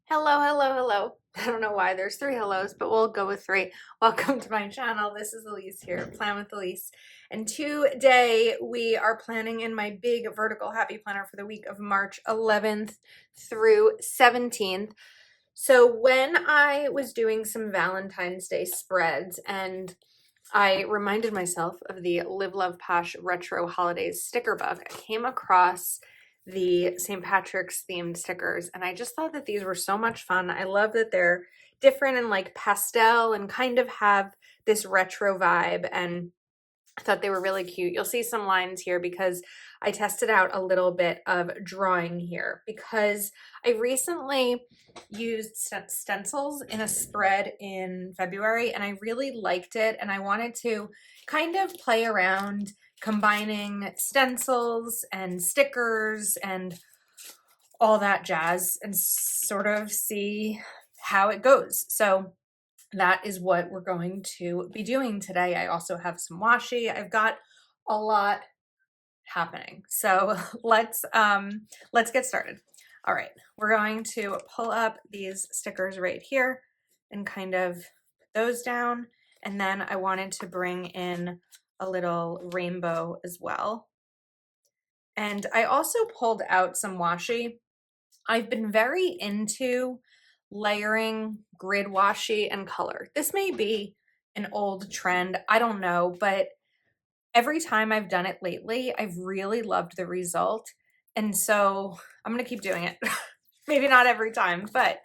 Hello, hello, hello. I don't know why there's three hellos, but we'll go with three. Welcome to my channel. This is Elise here, Plan with Elise. And today we are planning in my big vertical happy planner for the week of March 11th through 17th. So when I was doing some Valentine's Day spreads and I reminded myself of the Live Love Posh Retro Holidays sticker book, I came across the St. Patrick's themed stickers and I just thought that these were so much fun. I love that they're different and like pastel and kind of have this retro vibe, and I thought they were really cute. You'll see some lines here because I tested out a little bit of drawing here because I recently used stencils in a spread in February and I really liked it, and I wanted to kind of play around combining stencils and stickers and all that jazz and sort of see how it goes. So that is what we're going to be doing today. I also have some washi. I've got a lot happening. So let's get started. All right, we're going to pull up these stickers right here and kind of put those down. And then I wanted to bring in a little rainbow as well. And I also pulled out some washi. I've been very into layering grid washi and color. This may be an old trend, I don't know, but every time I've done it lately, I've really loved the result. And so I'm gonna keep doing it. Maybe not every time, but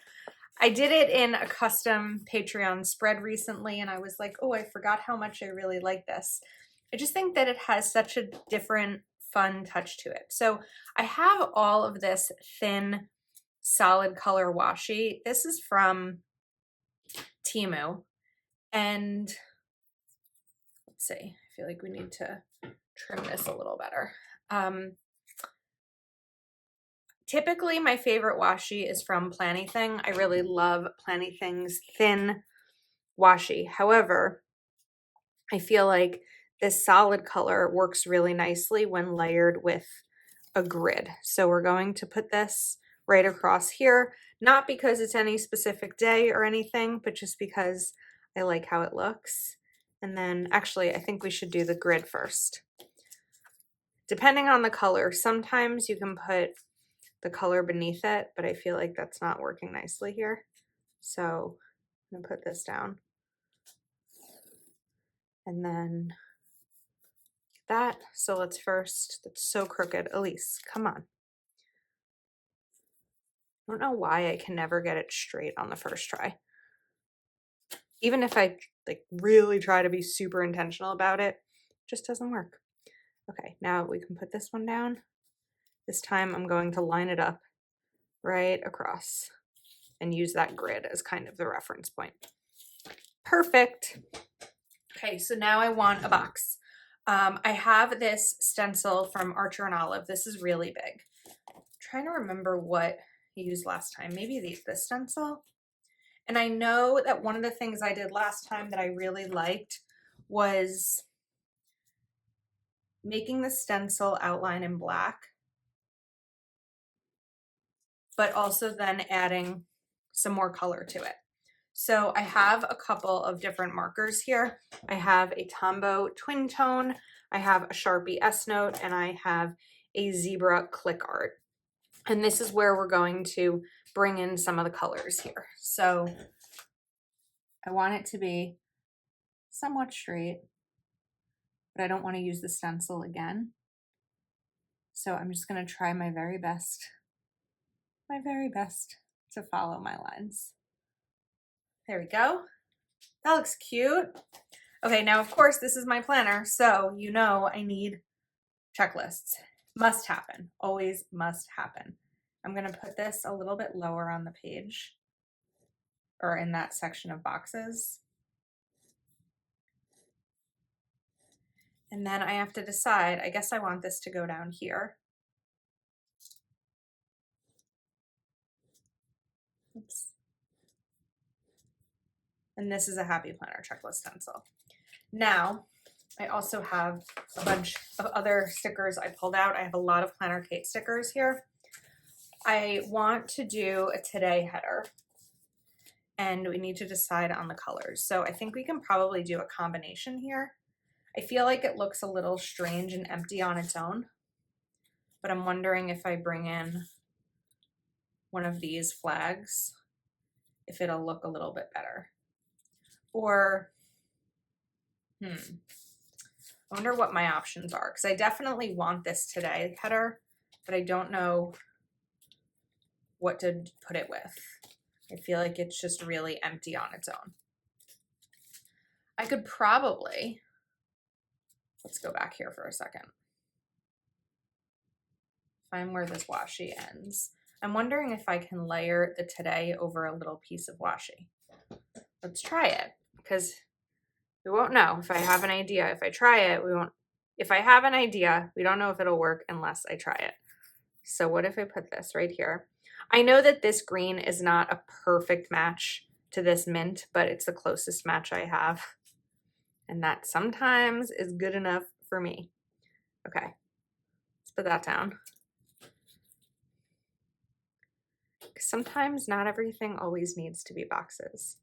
I did it in a custom Patreon spread recently and I was like, oh, I forgot how much I really like this. I just think that it has such a different fun touch to it. So I have all of this thin solid color washi. This is from Temu, and let's see, I feel like we need to trim this a little better. Typically my favorite washi is from Planything. I really love Planything's thin washi. However, I feel like this solid color works really nicely when layered with a grid. So we're going to put this right across here, not because it's any specific day or anything, but just because I like how it looks. And then actually, I think we should do the grid first. Depending on the color, sometimes you can put the color beneath it, but I feel like that's not working nicely here. So I'm gonna put this down. And then that, so let's first, that's so crooked. Elise, come on. I don't know why I can never get it straight on the first try. Even if I like really try to be super intentional about it, it just doesn't work. Okay, now we can put this one down. This time I'm going to line it up right across and use that grid as kind of the reference point. Perfect. Okay, so now I want a box. I have this stencil from Archer and Olive. This is really big. I'm trying to remember what I used last time. Maybe this stencil. And I know that one of the things I did last time that I really liked was making the stencil outline in black, but also then adding some more color to it. So I have a couple of different markers here. I have a Tombow Twin Tone, I have a Sharpie S Note, and I have a Zebra Click Art. And this is where we're going to bring in some of the colors here. So I want it to be somewhat straight, but I don't want to use the stencil again. So I'm just going to try my very best to follow my lines. There we go. That looks cute. Okay, now of course this is my planner, so you know I need checklists. Must happen, always must happen. I'm gonna put this a little bit lower on the page or in that section of boxes. And then I have to decide, I guess I want this to go down here. Oops. And this is a happy planner checklist stencil. Now, I also have a bunch of other stickers I pulled out. I have a lot of Planner Kate stickers here. I want to do a today header, and we need to decide on the colors. So I think we can probably do a combination here. I feel like it looks a little strange and empty on its own, but I'm wondering if I bring in one of these flags, if it'll look a little bit better. Or, I wonder what my options are, because I definitely want this today header, but I don't know what to put it with. I feel like it's just really empty on its own. I could probably, let's go back here for a second. Find where this washi ends. I'm wondering if I can layer the today over a little piece of washi. Let's try it, because we won't know. If I have an idea, if I try it, we won't. If I have an idea, we don't know if it'll work unless I try it. So what if I put this right here? I know that this green is not a perfect match to this mint, but it's the closest match I have. And that sometimes is good enough for me. Okay, let's put that down. Sometimes not everything always needs to be boxes.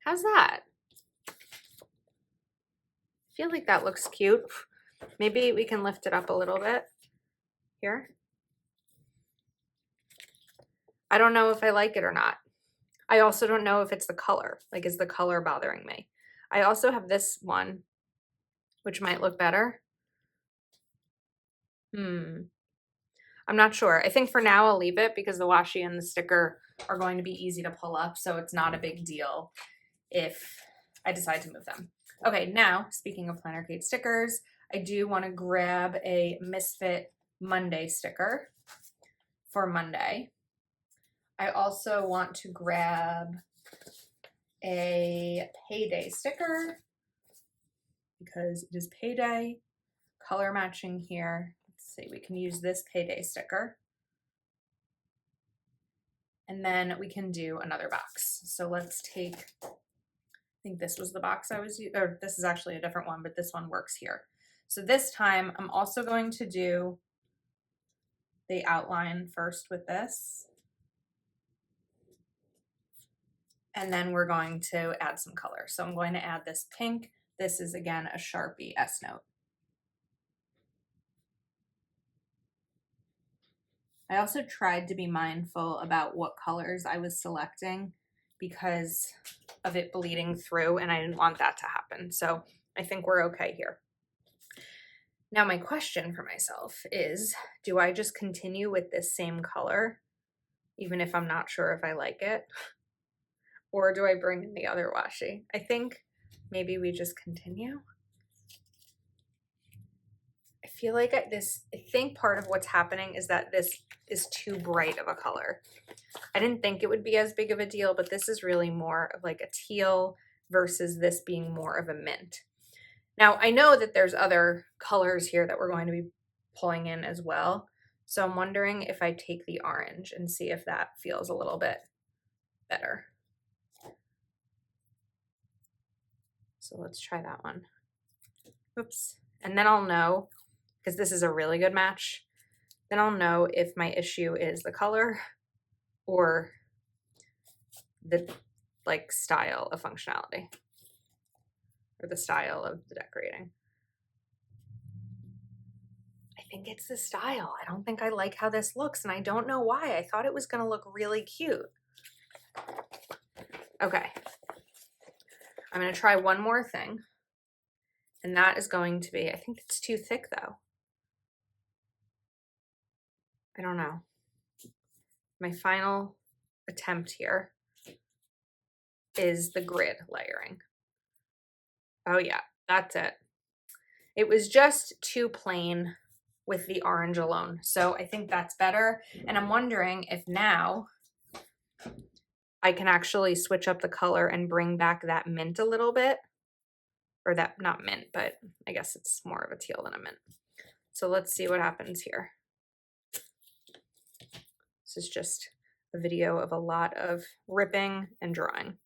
How's that? I feel like that looks cute. Maybe we can lift it up a little bit here. I don't know if I like it or not. I also don't know if it's the color. Like, is the color bothering me? I also have this one, which might look better. I'm not sure. I think for now I'll leave it because the washi and the sticker are going to be easy to pull up, so it's not a big deal if I decide to move them. Okay, now, speaking of Planner Kate stickers, I do want to grab a Misfit Monday sticker for Monday. I also want to grab a payday sticker because it is payday. Color matching here. Let's see, we can use this payday sticker. And then we can do another box. So let's take, I think this was the box I was using, or this is actually a different one, but this one works here. So this time I'm also going to do the outline first with this. And then we're going to add some color. So I'm going to add this pink. This is again a Sharpie S note. I also tried to be mindful about what colors I was selecting because of it bleeding through, and I didn't want that to happen. So I think we're okay here. Now my question for myself is, do I just continue with this same color, even if I'm not sure if I like it? Or do I bring in the other washi? I think maybe we just continue. I feel like I think part of what's happening is that this is too bright of a color. I didn't think it would be as big of a deal, but this is really more of like a teal versus this being more of a mint. Now, I know that there's other colors here that we're going to be pulling in as well. So I'm wondering if I take the orange and see if that feels a little bit better. So let's try that one. Oops. And then I'll know, because this is a really good match, then I'll know if my issue is the color or the like style of functionality or the style of the decorating. I think it's the style. I don't think I like how this looks, and I don't know why. I thought it was going to look really cute. Okay. I'm going to try one more thing, and that is going to be, I think it's too thick though. I don't know. My final attempt here is the grid layering. Oh yeah, that's it. It was just too plain with the orange alone. So I think that's better. And I'm wondering if now I can actually switch up the color and bring back that mint a little bit. Or that, not mint, but I guess it's more of a teal than a mint. So let's see what happens here. This is just a video of a lot of ripping and drawing.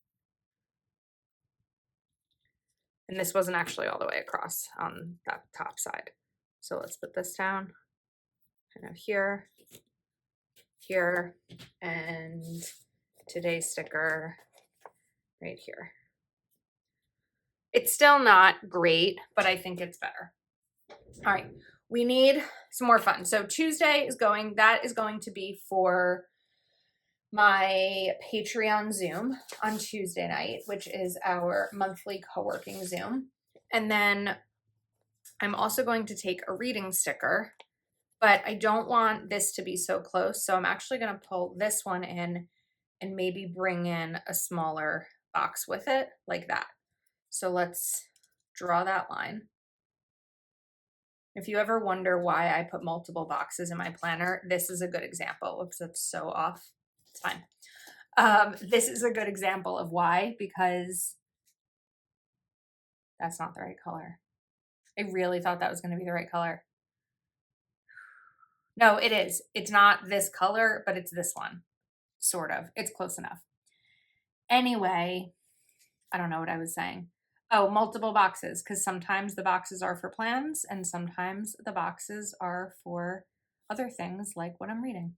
And this wasn't actually all the way across on that top side. So let's put this down, kind of here. here and today's sticker right here. It's still not great, but I think it's better. All right, we need some more fun. So Tuesday is going to be for my Patreon Zoom on Tuesday night, which is our monthly co-working Zoom. And then I'm also going to take a reading sticker, but I don't want this to be so close. So I'm actually going to pull this one in and maybe bring in a smaller box with it like that. So let's draw that line. If you ever wonder why I put multiple boxes in my planner, this is a good example. Oops, that's so off. It's fine. This is a good example of why, because that's not the right color. I really thought that was going to be the right color. No, it is. It's not this color, but it's this one. Sort of. It's close enough. Anyway, I don't know what I was saying. Oh, multiple boxes, because sometimes the boxes are for plans and sometimes the boxes are for other things like what I'm reading.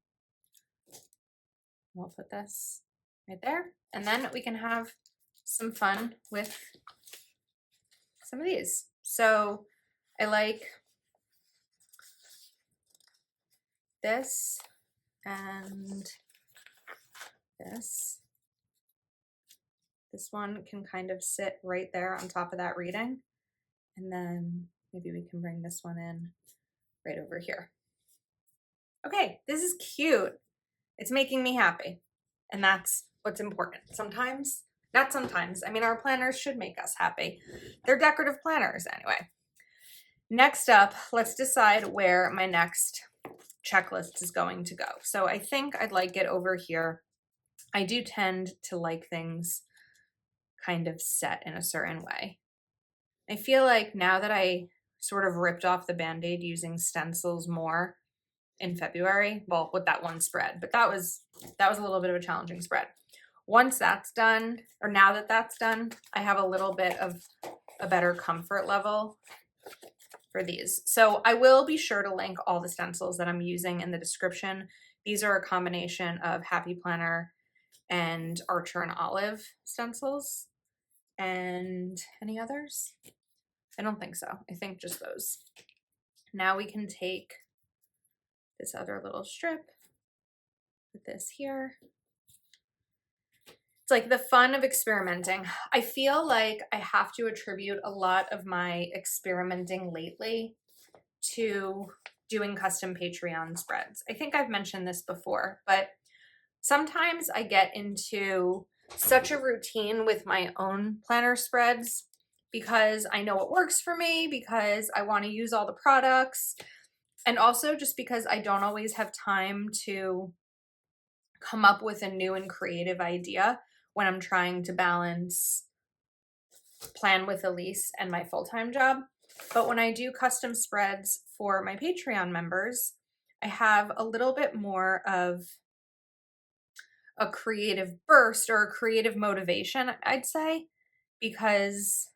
We'll put this right there, and then we can have some fun with some of these. So I like this and this. This one can kind of sit right there on top of that reading. And then maybe we can bring this one in right over here. Okay, this is cute. It's making me happy. And that's what's important. Sometimes, not sometimes, I mean, our planners should make us happy. They're decorative planners anyway. Next up, let's decide where my next checklist is going to go. So I think I'd like it over here. I do tend to like things kind of set in a certain way. I feel like now that I sort of ripped off the Band-Aid using stencils more in February, well, with that one spread, but that was a little bit of a challenging spread. Once that's done, or now that that's done, I have a little bit of a better comfort level for these. So I will be sure to link all the stencils that I'm using in the description. These are a combination of Happy Planner and Archer and Olive stencils. And any others? I don't think so. I think just those. Now we can take this other little strip, put this here. It's like the fun of experimenting. I feel like I have to attribute a lot of my experimenting lately to doing custom Patreon spreads. I think I've mentioned this before, but sometimes I get into such a routine with my own planner spreads because I know what works for me, because I want to use all the products, and also just because I don't always have time to come up with a new and creative idea when I'm trying to balance Plan with Elise and my full-time job. But when I do custom spreads for my Patreon members, I have a little bit more of a creative burst or a creative motivation, I'd say, because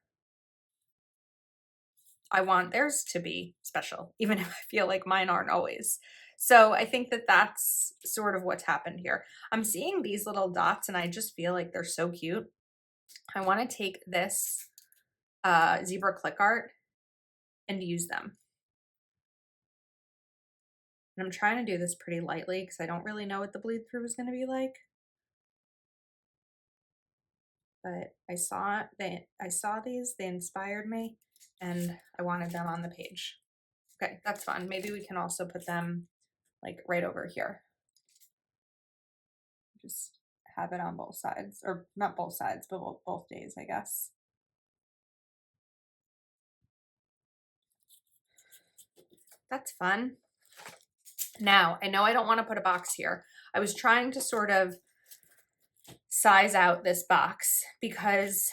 I want theirs to be special, even if I feel like mine aren't always. So I think that that's sort of what's happened here. I'm seeing these little dots and I just feel like they're so cute. I want to take this zebra click art and use them. And I'm trying to do this pretty lightly because I don't really know what the bleed through is going to be like. But I saw these, they inspired me, and I wanted them on the page. Okay, that's fun. Maybe we can also put them like right over here. Just have it on both sides, or not both sides, but both days, I guess. That's fun. Now, I know I don't want to put a box here. I was trying to sort of size out this box because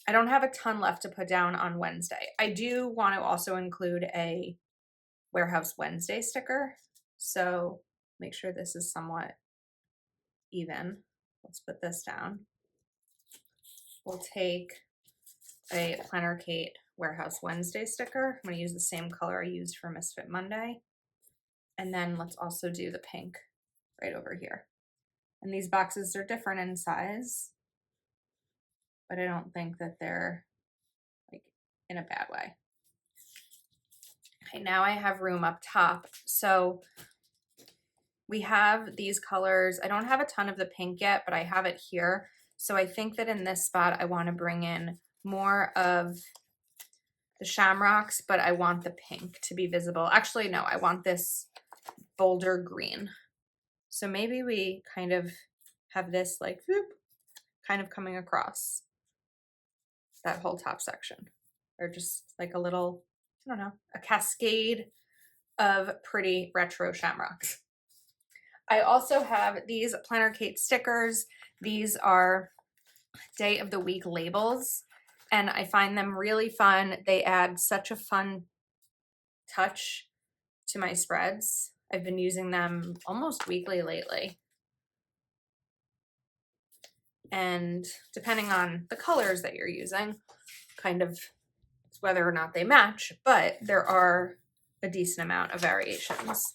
I don't have a ton left to put down on Wednesday. I do want to also include a Warehouse Wednesday sticker. So make sure this is somewhat even. Let's put this down. We'll take a Planner Kate Warehouse Wednesday sticker. I'm going to use the same color I used for Misfit Monday. And then let's also do the pink right over here. And these boxes are different in size, but I don't think that they're like in a bad way. Okay, now I have room up top. So we have these colors. I don't have a ton of the pink yet, but I have it here. So I think that in this spot, I want to bring in more of the shamrocks, but I want the pink to be visible. Actually, no, I want this bolder green. So maybe we kind of have this like whoop, kind of coming across that whole top section, or just like a little, I don't know, a cascade of pretty retro shamrocks. I also have these Planner Kate stickers. These are day of the week labels, and I find them really fun. They add such a fun touch to my spreads. I've been using them almost weekly lately. And depending on the colors that you're using, kind of whether or not they match, but there are a decent amount of variations.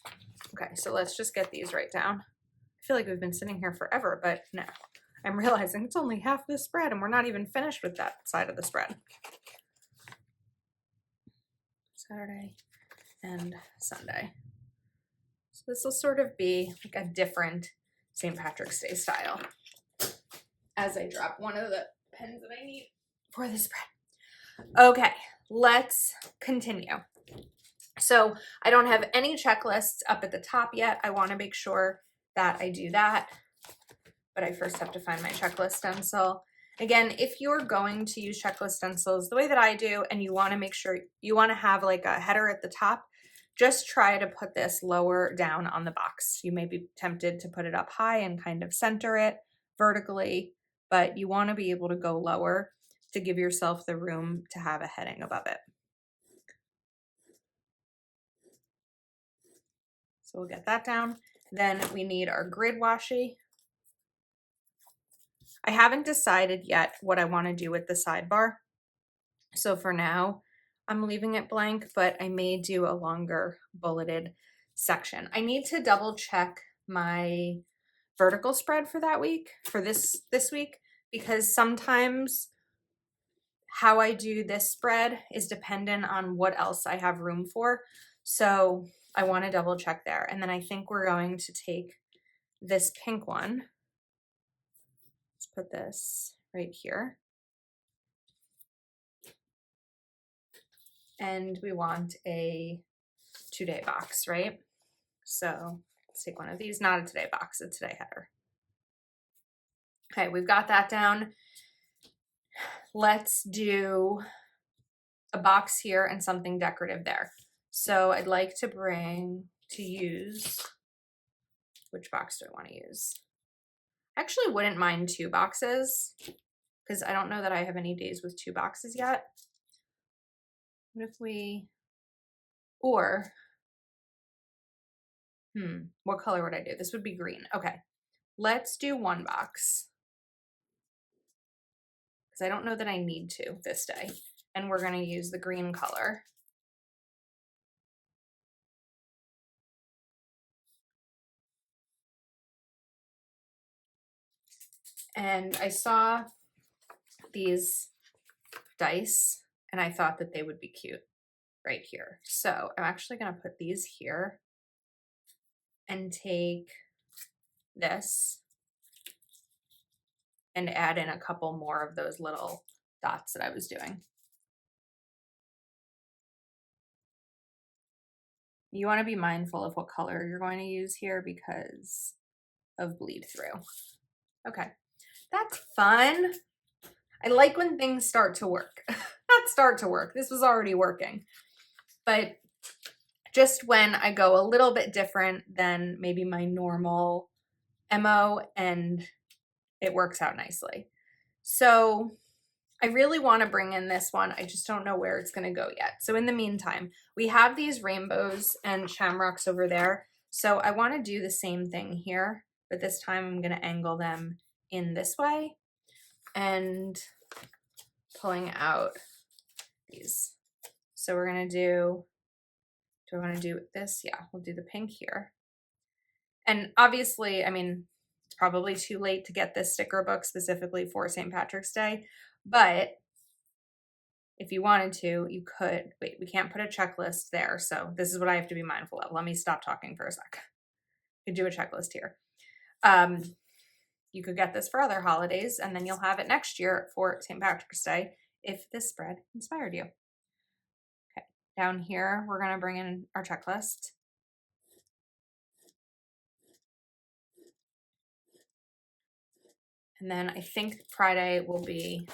Okay, so let's just get these right down. I feel like we've been sitting here forever, but no. I'm realizing it's only half the spread and we're not even finished with that side of the spread. Saturday and Sunday. So this will sort of be like a different St. Patrick's Day style as I drop one of the pens that I need for the spread. Okay, let's continue. So I don't have any checklists up at the top yet. I want to make sure that I do that, but I first have to find my checklist stencil. Again, if you're going to use checklist stencils the way that I do, and you want to make sure you want to have like a header at the top, just try to put this lower down on the box. You may be tempted to put it up high and kind of center it vertically, but you want to be able to go lower to give yourself the room to have a heading above it. So we'll get that down. Then we need our grid washi. I haven't decided yet what I want to do with the sidebar. So for now, I'm leaving it blank, but I may do a longer bulleted section. I need to double check my vertical spread for that week, for this week, because sometimes how I do this spread is dependent on what else I have room for. So I want to double check there. And then I think we're going to take this pink one. Let's put this right here. And we want a 2-day box, right? So let's take one of these, not a today box, a today header. Okay, we've got that down. Let's do a box here and something decorative there. So I'd like to use, which box do I want to use? I actually wouldn't mind 2 boxes because I don't know that I have any days with 2 boxes yet. What if we, or, what color would I do? This would be green. Okay, let's do 1 box because I don't know that I need to this day. And we're going to use the green color. And I saw these dice and I thought that they would be cute right here. So I'm actually going to put these here and take this and add in a couple more of those little dots that I was doing. You want to be mindful of what color you're going to use here because of bleed through. Okay, that's fun. I like when things start to work. Not start to work, this was already working. But just when I go a little bit different than maybe my normal MO and it works out nicely. So I really want to bring in this one. I just don't know where it's going to go yet. So in the meantime, we have these rainbows and shamrocks over there. So I want to do the same thing here, but this time I'm going to angle them in this way and pulling out these. So we're going to do Do I want to do this? Yeah, we'll do the pink here. And obviously, I mean, it's probably too late to get this sticker book specifically for St. Patrick's Day, but if you wanted to, you could. Wait, we can't put a checklist there, so this is what I have to be mindful of. Let me stop talking for a sec. You could do a checklist here. You could get this for other holidays, and then you'll have it next year for St. Patrick's Day if this spread inspired you. Okay, down here, we're going to bring in our checklist. And then I think Friday will be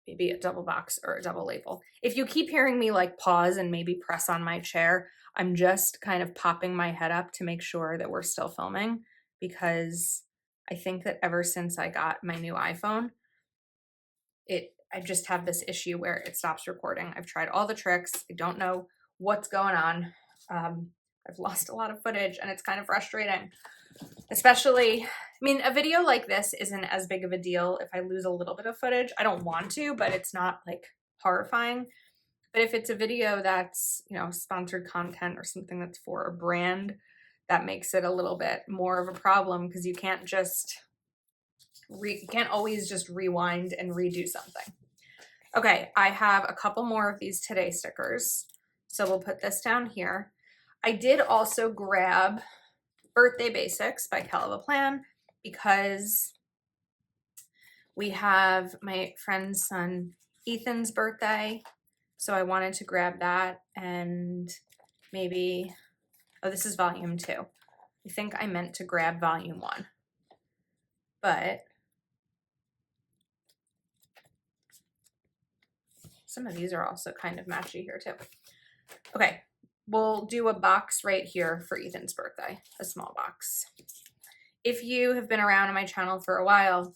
maybe a double box or a double label. If you keep hearing me like pause and maybe press on my chair, I'm just kind of popping my head up to make sure that we're still filming, because I think that ever since I got my new iPhone, I just have this issue where it stops recording. I've tried all the tricks. I don't know what's going on. I've lost a lot of footage and it's kind of frustrating. Especially, I mean, a video like this isn't as big of a deal if I lose a little bit of footage. I don't want to, but it's not like horrifying. But if it's a video that's, you know, sponsored content or something that's for a brand, that makes it a little bit more of a problem, because you can't just you can't always just rewind and redo something. Okay, I have a couple more of these Today stickers, so we'll put this down here. I did also grab Birthday Basics by Kel of a Plan, because we have my friend's son Ethan's birthday, so I wanted to grab that. And maybe, oh, this is volume 2. I think I meant to grab volume 1, but some of these are also kind of matchy here too. Okay, we'll do a box right here for Ethan's birthday, a small box. If you have been around on my channel for a while,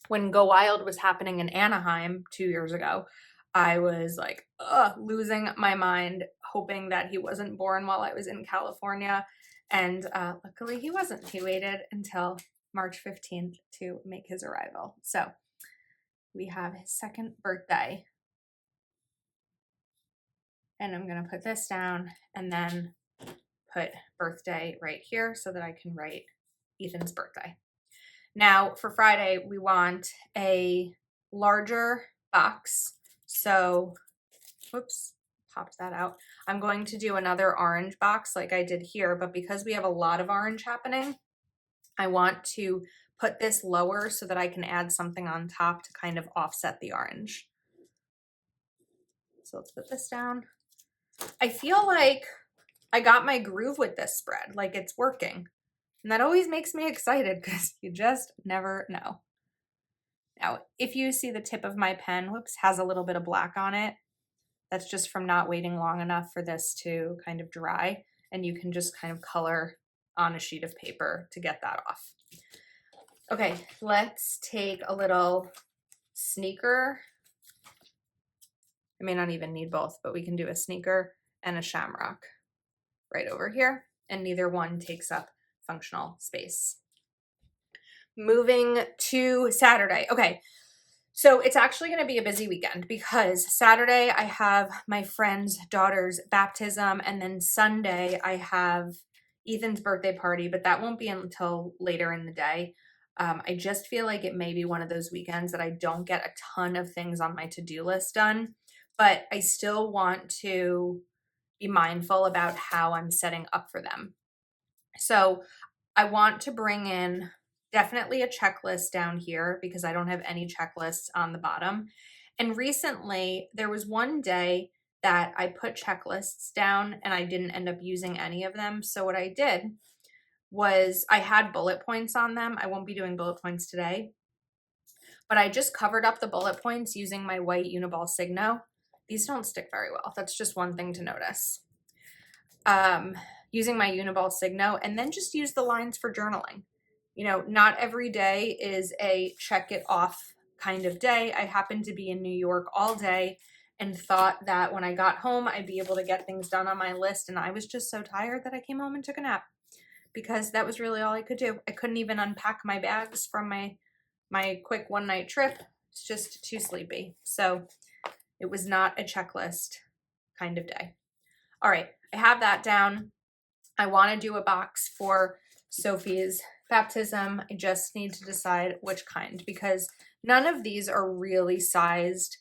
when Go Wild was happening in Anaheim 2 years ago, I was like losing my mind, hoping that he wasn't born while I was in California. And luckily he wasn't. He waited until March 15th to make his arrival. So we have his 2nd birthday. And I'm going to put this down and then put birthday right here so that I can write Ethan's birthday. Now for Friday, we want a larger box. So, whoops, popped that out. I'm going to do another orange box like I did here, but because we have a lot of orange happening, I want to put this lower so that I can add something on top to kind of offset the orange. So let's put this down. I feel like I got my groove with this spread, like it's working. And that always makes me excited, because you just never know. Now, if you see the tip of my pen, whoops, has a little bit of black on it, that's just from not waiting long enough for this to kind of dry. And you can just kind of color on a sheet of paper to get that off. Okay, let's take a little sneaker. I may not even need both, but we can do a sneaker and a shamrock right over here, and neither one takes up functional space. Moving to Saturday. Okay, so it's actually going to be a busy weekend, because Saturday I have my friend's daughter's baptism, and then Sunday I have Ethan's birthday party, but that won't be until later in the day. I just feel like it may be one of those weekends that I don't get a ton of things on my to-do list done, but I still want to be mindful about how I'm setting up for them. So I want to bring in definitely a checklist down here, because I don't have any checklists on the bottom. And recently there was one day that I put checklists down and I didn't end up using any of them. So what I did was I had bullet points on them. I won't be doing bullet points today, but I just covered up the bullet points using my white Uniball Signo. These don't stick very well. That's just one thing to notice. Using my Uniball Signo, and then just use the lines for journaling. You know, not every day is a check it off kind of day. I happened to be in New York all day and thought that when I got home, I'd be able to get things done on my list. And I was just so tired that I came home and took a nap, because that was really all I could do. I couldn't even unpack my bags from my quick one-night trip. It's just too sleepy. So it was not a checklist kind of day. All right, I have that down. I want to do a box for Sophie's baptism. I just need to decide which kind, because none of these are really sized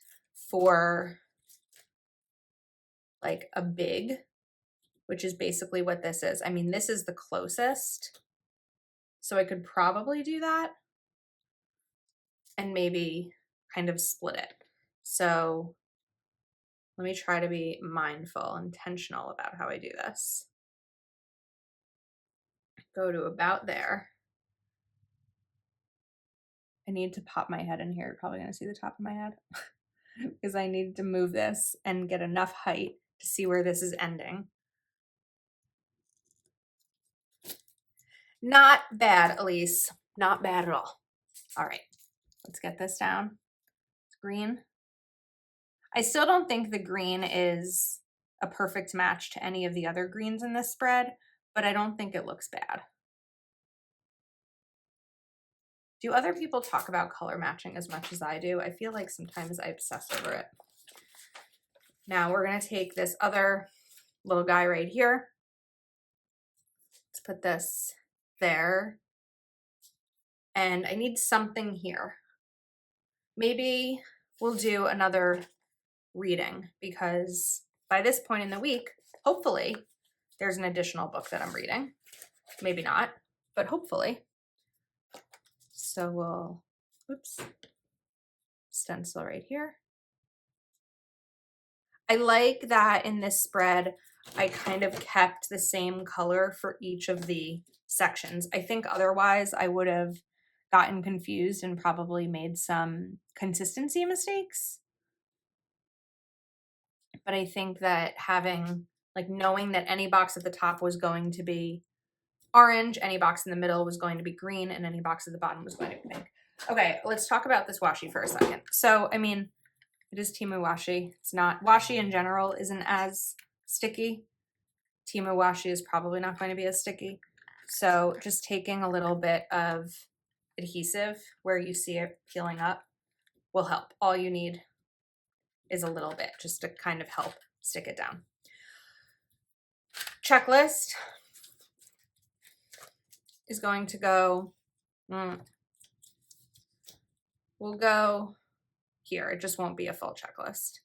for like a big, which is basically what this is. I mean, this is the closest, so I could probably do that and maybe kind of split it. So let me try to be mindful, intentional about how I do this. Go to about there. I need to pop my head in here. You're probably going to see the top of my head because I need to move this and get enough height to see where this is ending. Not bad, Elise. Not bad at all. All right, let's get this down. It's green. I still don't think the green is a perfect match to any of the other greens in this spread, but I don't think it looks bad. Do other people talk about color matching as much as I do? I feel like sometimes I obsess over it. Now we're going to take this other little guy right here. Let's put this there. And I need something here. Maybe we'll do another reading, because by this point in the week, hopefully, there's an additional book that I'm reading. Maybe not, but hopefully. So we'll, oops, stencil right here. I like that in this spread, I kind of kept the same color for each of the sections. I think otherwise I would have gotten confused and probably made some consistency mistakes. But I think that having, like, knowing that any box at the top was going to be orange, any box in the middle was going to be green, and any box at the bottom was going to be pink. Okay, let's talk about this washi for a second. So, I mean, it is Temu washi. It's not, washi in general isn't as sticky. Temu washi is probably not going to be as sticky. So just taking a little bit of adhesive where you see it peeling up will help. All you need is a little bit just to kind of help stick it down. Checklist is going to go, we'll go here. It just won't be a full checklist.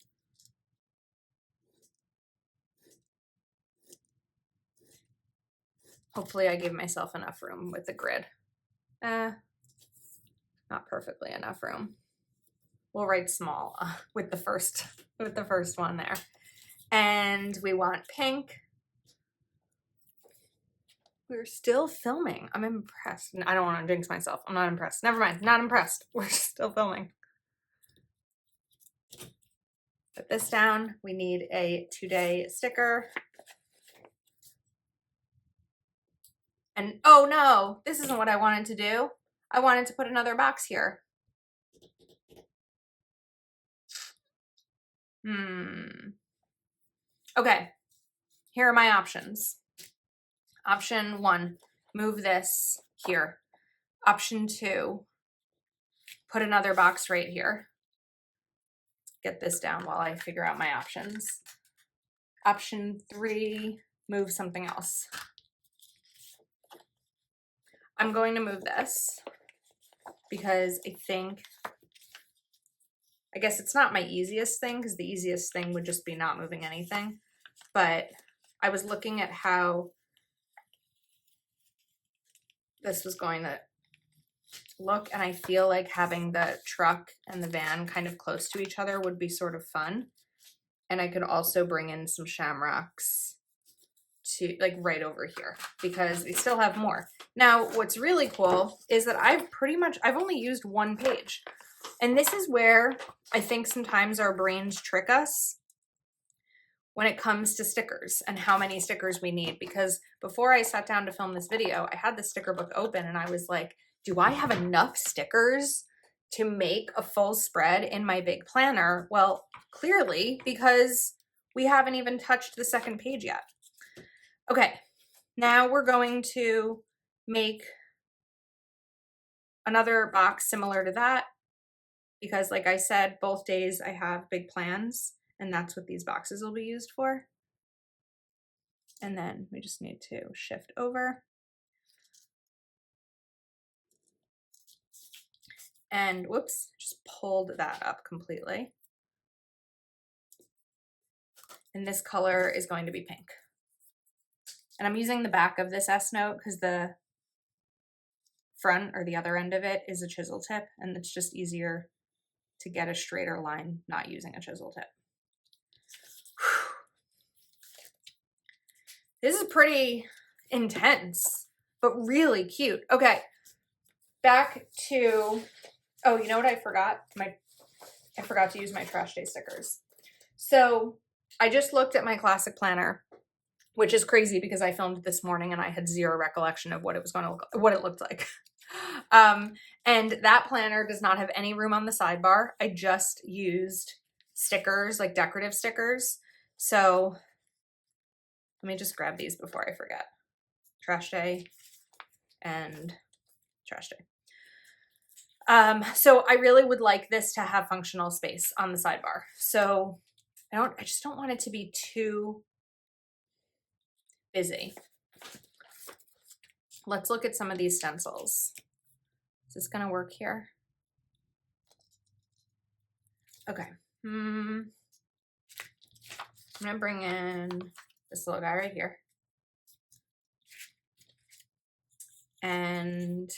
Hopefully I gave myself enough room with the grid. Not perfectly enough room. We'll write small with the first one there. And we want pink. We're still filming. I'm impressed. I don't want to jinx myself. I'm not impressed. Never mind. Not impressed. We're still filming. Put this down. We need a 2-day sticker. And oh no, this isn't what I wanted to do. I wanted to put another box here. Okay, here are my options. Option 1, move this here. Option 2, put another box right here. Get this down while I figure out my options. Option 3, move something else. I'm going to move this because I guess it's not my easiest thing, because the easiest thing would just be not moving anything. But I was looking at how this was going to look, and I feel like having the truck and the van kind of close to each other would be sort of fun. And I could also bring in some shamrocks to, like, right over here, because we still have more. Now, what's really cool is that I've only used one page. And this is where I think sometimes our brains trick us when it comes to stickers and how many stickers we need. Because before I sat down to film this video, I had the sticker book open and I was like, do I have enough stickers to make a full spread in my big planner? Well, clearly, because we haven't even touched the second page yet. Okay, now we're going to make another box similar to that, because like I said, both days I have big plans, and that's what these boxes will be used for. And then we just need to shift over. And whoops, just pulled that up completely. And this color is going to be pink. And I'm using the back of this S note because the front or the other end of it is a chisel tip, and it's just easier to get a straighter line not using a chisel tip. This is pretty intense, but really cute. Okay, back to, oh, you know what I forgot? I forgot to use my trash day stickers. So I just looked at my classic planner, which is crazy because I filmed this morning and I had zero recollection of what it was going to look, what it looked like. And that planner does not have any room on the sidebar. I just used stickers, like decorative stickers. So let me just grab these before I forget. Trash day and trash day. So I really would like this to have functional space on the sidebar. So I just don't want it to be too busy. Let's look at some of these stencils. Is this gonna work here? Okay. I'm gonna bring in this little guy right here. And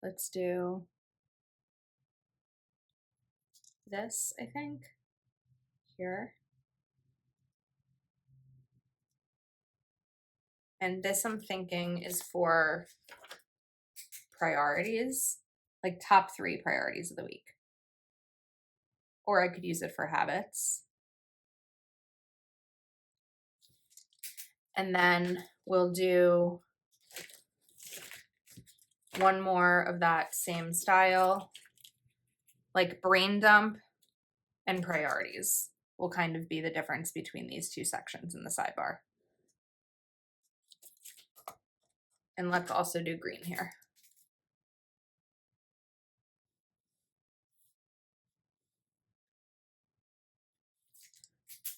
let's do this, I think, here. And this, I'm thinking, is for priorities, like top 3 priorities of the week. Or I could use it for habits. And then we'll do one more of that same style, like brain dump and priorities will kind of be the difference between these two sections in the sidebar. And let's also do green here.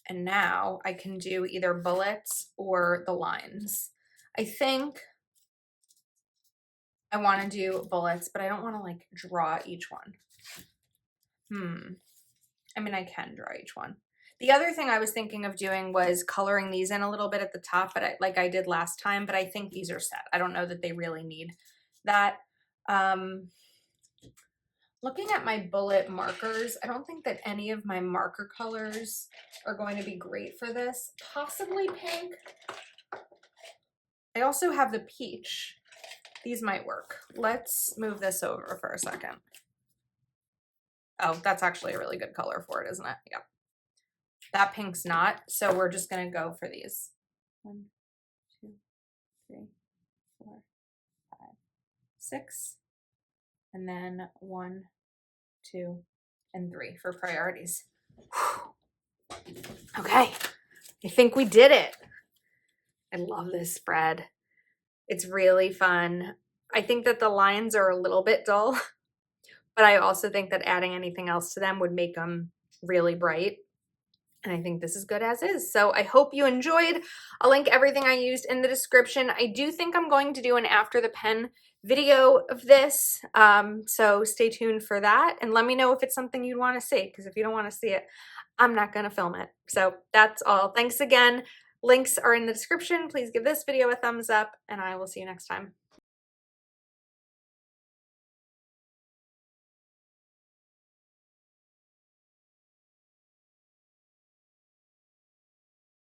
And now I can do either bullets or the lines. I think I want to do bullets, but I don't want to like draw each one. I mean, I can draw each one. The other thing I was thinking of doing was coloring these in a little bit at the top, but like I did last time, but I think these are set. I don't know that they really need that. Looking at my bullet markers, I don't think that any of my marker colors are going to be great for this. Possibly pink. I also have the peach. These might work. Let's move this over for a second. Oh, that's actually a really good color for it, isn't it? Yep. That pink's not, so we're just gonna go for these. 1, 2, 3, 4, 5, 6. And then 1, 2, and 3 for priorities. Okay, I think we did it. I love this spread. It's really fun. I think that the lines are a little bit dull, but I also think that adding anything else to them would make them really bright. And I think this is good as is. So I hope you enjoyed. I'll link everything I used in the description. I do think I'm going to do an after the pen video of this. So stay tuned for that. And let me know if it's something you'd want to see, because if you don't want to see it, I'm not going to film it. So that's all. Thanks again. Links are in the description. Please give this video a thumbs up, and I will see you next time.